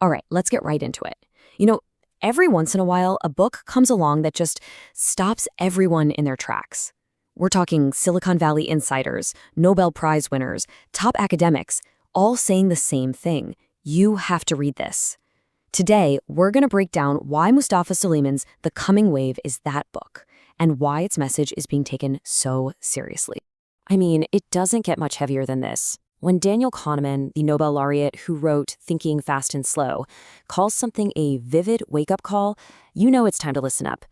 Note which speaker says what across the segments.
Speaker 1: All right, let's get right into it. You know, every once in a while, a book comes along that just stops everyone in their tracks. We're talking Silicon Valley insiders, Nobel Prize winners, top academics, all saying the same thing. You have to read this. Today, we're going to break down why Mustafa Suleiman's The Coming Wave is that book, and why its message is being taken so seriously. I mean, it doesn't get much heavier than this. When Daniel Kahneman, the Nobel laureate who wrote Thinking, Fast and Slow, calls something a vivid wake-up call, you know it's time to listen up.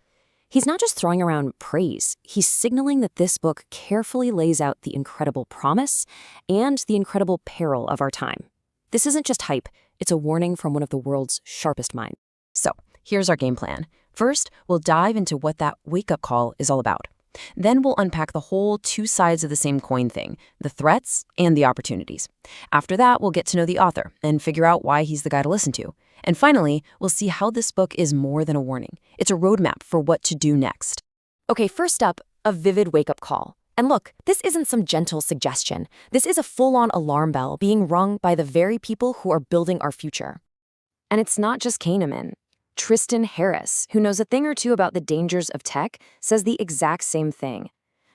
Speaker 1: He's not just throwing around praise, he's signaling that this book carefully lays out the incredible promise and the incredible peril of our time. This isn't just hype, it's a warning from one of the world's sharpest minds. So, here's our game plan. First, we'll dive into what that wake-up call is all about. Then we'll unpack the whole two sides of the same coin thing, the threats and the opportunities. After that, we'll get to know the author and figure out why he's the guy to listen to. And finally, we'll see how this book is more than a warning. It's a roadmap for what to do next. Okay, first up, a vivid wake-up call. And look, this isn't some gentle suggestion. This is a full-on alarm bell being rung by the very people who are building our future. And it's not just Kahneman. Tristan Harris, who knows a thing or two about the dangers of tech, says the exact same thing.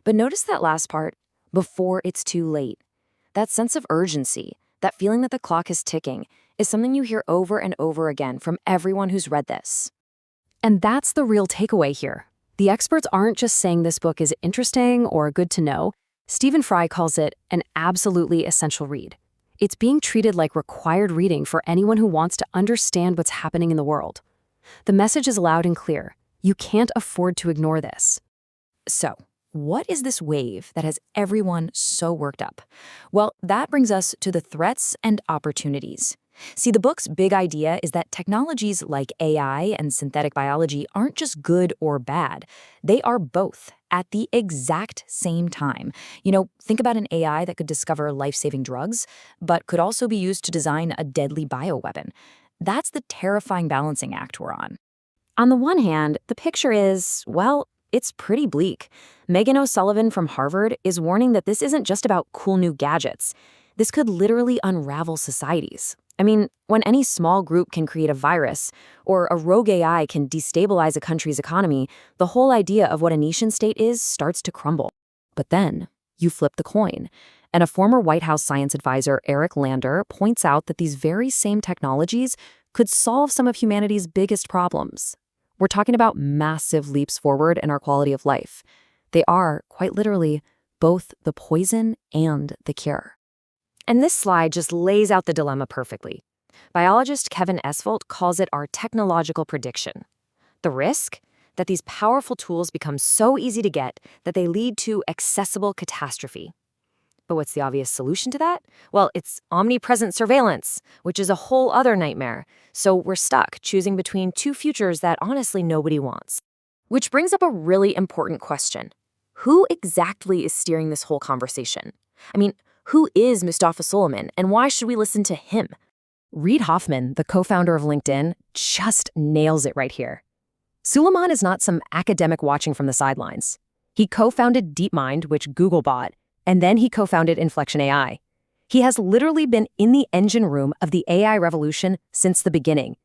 Speaker 1: But notice that last part, before it's too late. That sense of urgency, that feeling that the clock is ticking, is something you hear over and over again from everyone who's read this. And that's the real takeaway here. The experts aren't just saying this book is interesting or good to know. Stephen Fry calls it an absolutely essential read. It's being treated like required reading for anyone who wants to understand what's happening in the world. The message is loud and clear. You can't afford to ignore this. So, what is this wave that has everyone so worked up? Well, that brings us to the threats and opportunities. See, the book's big idea is that technologies like AI and synthetic biology aren't just good or bad. They are both at the exact same time. You know, think about an AI that could discover life-saving drugs, but could also be used to design a deadly bioweapon. That's the terrifying balancing act we're on. On the one hand, the picture is, well, it's pretty bleak. Megan O'Sullivan from Harvard is warning that this isn't just about cool new gadgets. This could literally unravel societies. I mean, when any small group can create a virus, or a rogue AI can destabilize a country's economy, the whole idea of what a nation-state is starts to crumble. But then, you flip the coin. And a former White House science advisor, Eric Lander, points out that these very same technologies could solve some of humanity's biggest problems. We're talking about massive leaps forward in our quality of life. They are, quite literally, both the poison and the cure. And this slide just lays out the dilemma perfectly. Biologist Kevin Esvolt calls it our technological prediction. The risk? That these powerful tools become so easy to get that they lead to accessible catastrophe. But what's the obvious solution to that? Well, it's omnipresent surveillance, which is a whole other nightmare. So we're stuck choosing between two futures that honestly nobody wants. Which brings up a really important question. Who exactly is steering this whole conversation? I mean, who is Mustafa Suleiman, and why should we listen to him? Reid Hoffman, the co-founder of LinkedIn, just nails it right here. Suleiman is not some academic watching from the sidelines. He co-founded DeepMind, which Google bought, and then he co-founded Inflection AI. He has literally been in the engine room of the AI revolution since the beginning.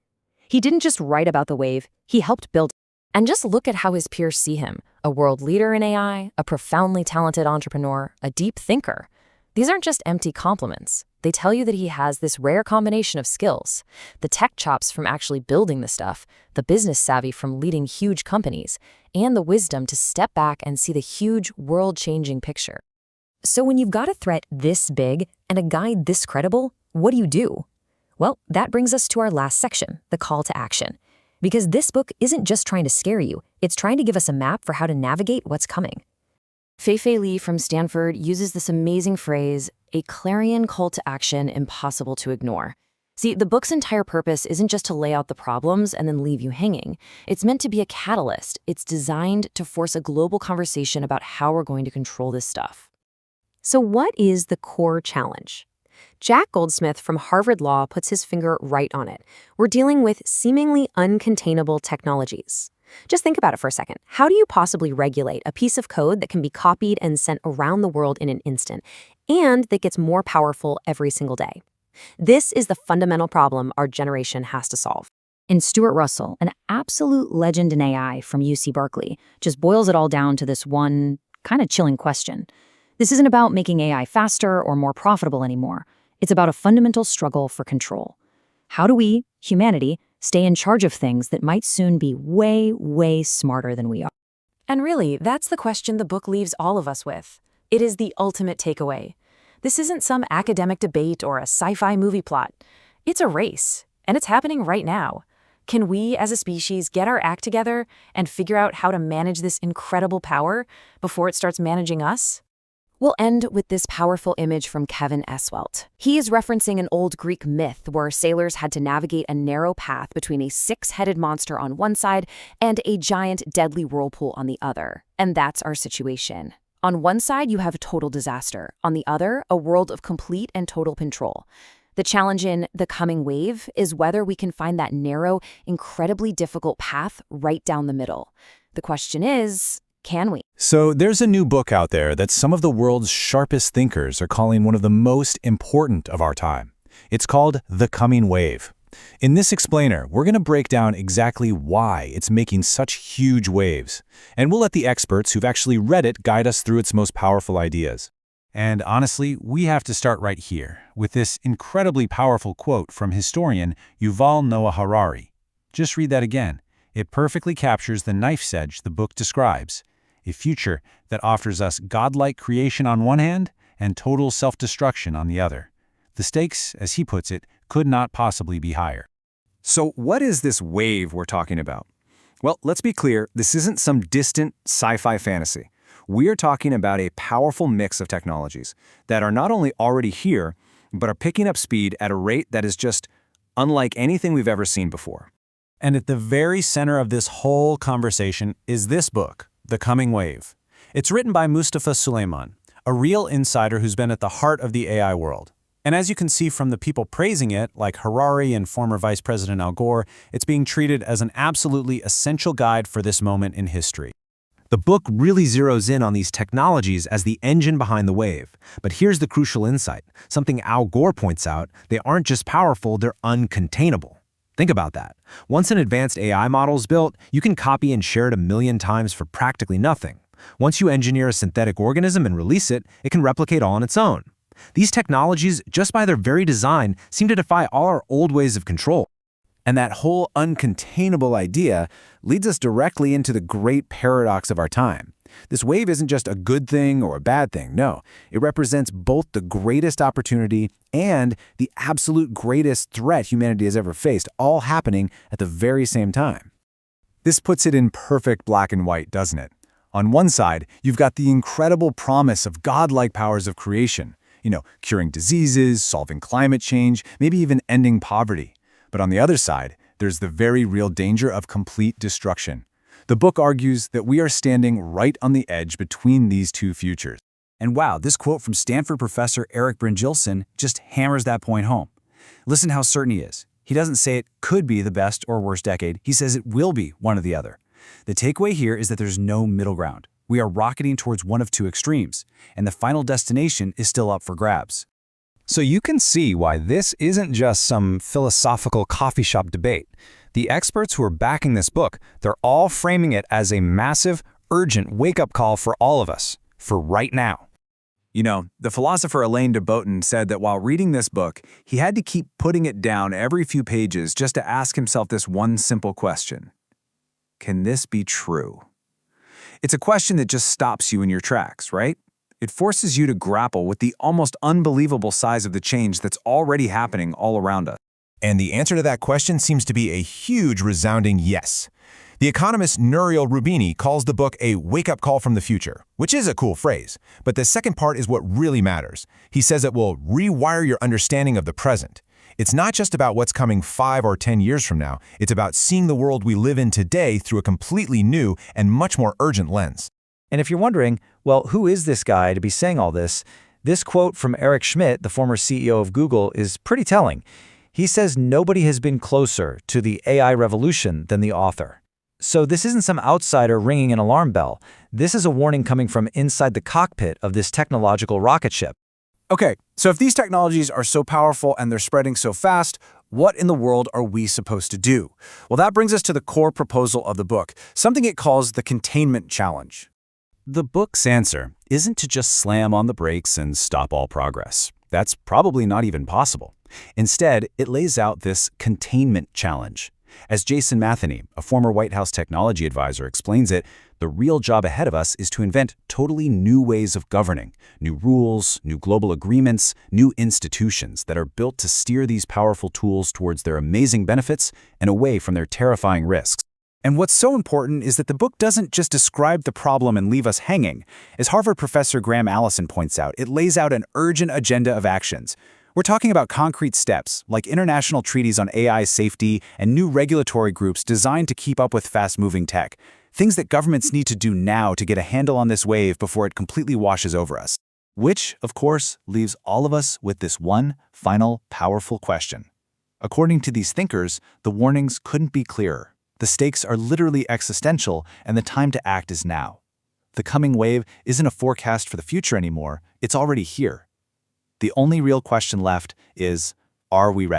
Speaker 1: He didn't just write about the wave, he helped build it. And just look at how his peers see him, a world leader in AI, a profoundly talented entrepreneur, a deep thinker. These aren't just empty compliments. They tell you that he has this rare combination of skills, the tech chops from actually building the stuff, the business savvy from leading huge companies, and the wisdom to step back and see the huge world-changing picture. So when you've got a threat this big and a guy this credible, what do? Well, that brings us to our last section, the call to action. Because this book isn't just trying to scare you, it's trying to give us a map for how to navigate what's coming. Fei-Fei Li from Stanford uses this amazing phrase, a clarion call to action impossible to ignore. See, the book's entire purpose isn't just to lay out the problems and then leave you hanging. It's meant to be a catalyst. It's designed to force a global conversation about how we're going to control this stuff. So what is the core challenge? Jack Goldsmith from Harvard Law puts his finger right on it. We're dealing with seemingly uncontainable technologies. Just think about it for a second. How do you possibly regulate a piece of code that can be copied and sent around the world in an instant, and that gets more powerful every single day? This is the fundamental problem our generation has to solve. And Stuart Russell, an absolute legend in AI from UC Berkeley, just boils it all down to this one kind of chilling question. This isn't about making AI faster or more profitable anymore. It's about a fundamental struggle for control. How do we, humanity, stay in charge of things that might soon be way, way smarter than we are? And really, that's the question the book leaves all of us with. It is the ultimate takeaway. This isn't some academic debate or a sci-fi movie plot. It's a race, and it's happening right now. Can we, as a species, get our act together and figure out how to manage this incredible power before it starts managing us? We'll end with this powerful image from Kevin Eswelt. He is referencing an old Greek myth where sailors had to navigate a narrow path between a six-headed monster on one side and a giant deadly whirlpool on the other. And that's our situation. On one side, you have total disaster. On the other, a world of complete and total control. The challenge in The Coming Wave is whether we can find that narrow, incredibly difficult path right down the middle. The question is, can we?
Speaker 2: So there's a new book out there that some of the world's sharpest thinkers are calling one of the most important of our time. It's called The Coming Wave. In this explainer, we're going to break down exactly why it's making such huge waves. And we'll let the experts who've actually read it guide us through its most powerful ideas. And honestly, we have to start right here, with this incredibly powerful quote from historian Yuval Noah Harari. Just read that again. It perfectly captures the knife's edge the book describes, a future that offers us godlike creation on one hand and total self-destruction on the other. The stakes, as he puts it, could not possibly be higher.
Speaker 3: So what is this wave we're talking about? Well, let's be clear, this isn't some distant sci-fi fantasy. We are talking about a powerful mix of technologies that are not only already here, but are picking up speed at a rate that is just unlike anything we've ever seen before.
Speaker 2: And at the very center of this whole conversation is this book, The Coming Wave. It's written by Mustafa Suleyman, a real insider who's been at the heart of the AI world. And as you can see from the people praising it, like Harari and former Vice President Al Gore, it's being treated as an absolutely essential guide for this moment in history.
Speaker 4: The book really zeroes in on these technologies as the engine behind the wave. But here's the crucial insight. Something Al Gore points out, they aren't just powerful, they're uncontainable. Think about that. Once an advanced AI model is built, you can copy and share it 1,000,000 times for practically nothing. Once you engineer a synthetic organism and release it, it can replicate all on its own. These technologies, just by their very design, seem to defy all our old ways of control.
Speaker 3: And that whole uncontainable idea leads us directly into the great paradox of our time. This wave isn't just a good thing or a bad thing, no. It represents both the greatest opportunity and the absolute greatest threat humanity has ever faced, all happening at the very same time. This puts it in perfect black and white, doesn't it? On one side, you've got the incredible promise of godlike powers of creation, curing diseases, solving climate change, maybe even ending poverty. But on the other side, there's the very real danger of complete destruction. The book argues that we are standing right on the edge between these two futures.
Speaker 5: And wow, this quote from Stanford professor Eric Brynjolfsson just hammers that point home. Listen how certain he is. He doesn't say it could be the best or worst decade. He says it will be one or the other. The takeaway here is that there's no middle ground. We are rocketing towards one of two extremes, and the final destination is still up for grabs.
Speaker 4: So you can see why this isn't just some philosophical coffee shop debate. The experts who are backing this book, they're all framing it as a massive, urgent wake-up call for all of us, for right now.
Speaker 3: The philosopher Alain de Botton said that while reading this book, he had to keep putting it down every few pages just to ask himself this one simple question. Can this be true? It's a question that just stops you in your tracks, right? It forces you to grapple with the almost unbelievable size of the change that's already happening all around us.
Speaker 6: And the answer to that question seems to be a huge, resounding yes. The economist Nouriel Roubini calls the book a wake-up call from the future, which is a cool phrase. But the second part is what really matters. He says it will rewire your understanding of the present. It's not just about what's coming 5 or 10 years from now. It's about seeing the world we live in today through a completely new and much more urgent lens.
Speaker 5: And if you're wondering, well, who is this guy to be saying all this? This quote from Eric Schmidt, the former CEO of Google, is pretty telling. He says nobody has been closer to the AI revolution than the author. So this isn't some outsider ringing an alarm bell. This is a warning coming from inside the cockpit of this technological rocket ship. Okay, so if these technologies are so powerful and they're spreading so fast, what in the world are we supposed to do? Well, that brings us to the core proposal of the book, something it calls the containment challenge.
Speaker 2: The book's answer isn't to just slam on the brakes and stop all progress. That's probably not even possible. Instead, it lays out this containment challenge. As Jason Matheny, a former White House technology advisor, explains it, the real job ahead of us is to invent totally new ways of governing, new rules, new global agreements, new institutions that are built to steer these powerful tools towards their amazing benefits and away from their terrifying risks.
Speaker 5: And what's so important is that the book doesn't just describe the problem and leave us hanging. As Harvard professor Graham Allison points out, it lays out an urgent agenda of actions. We're talking about concrete steps, like international treaties on AI safety and new regulatory groups designed to keep up with fast-moving tech. Things that governments need to do now to get a handle on this wave before it completely washes over us.
Speaker 2: Which, of course, leaves all of us with this one final, powerful question. According to these thinkers, the warnings couldn't be clearer. The stakes are literally existential, and the time to act is now. The coming wave isn't a forecast for the future anymore, it's already here. The only real question left is, are we ready?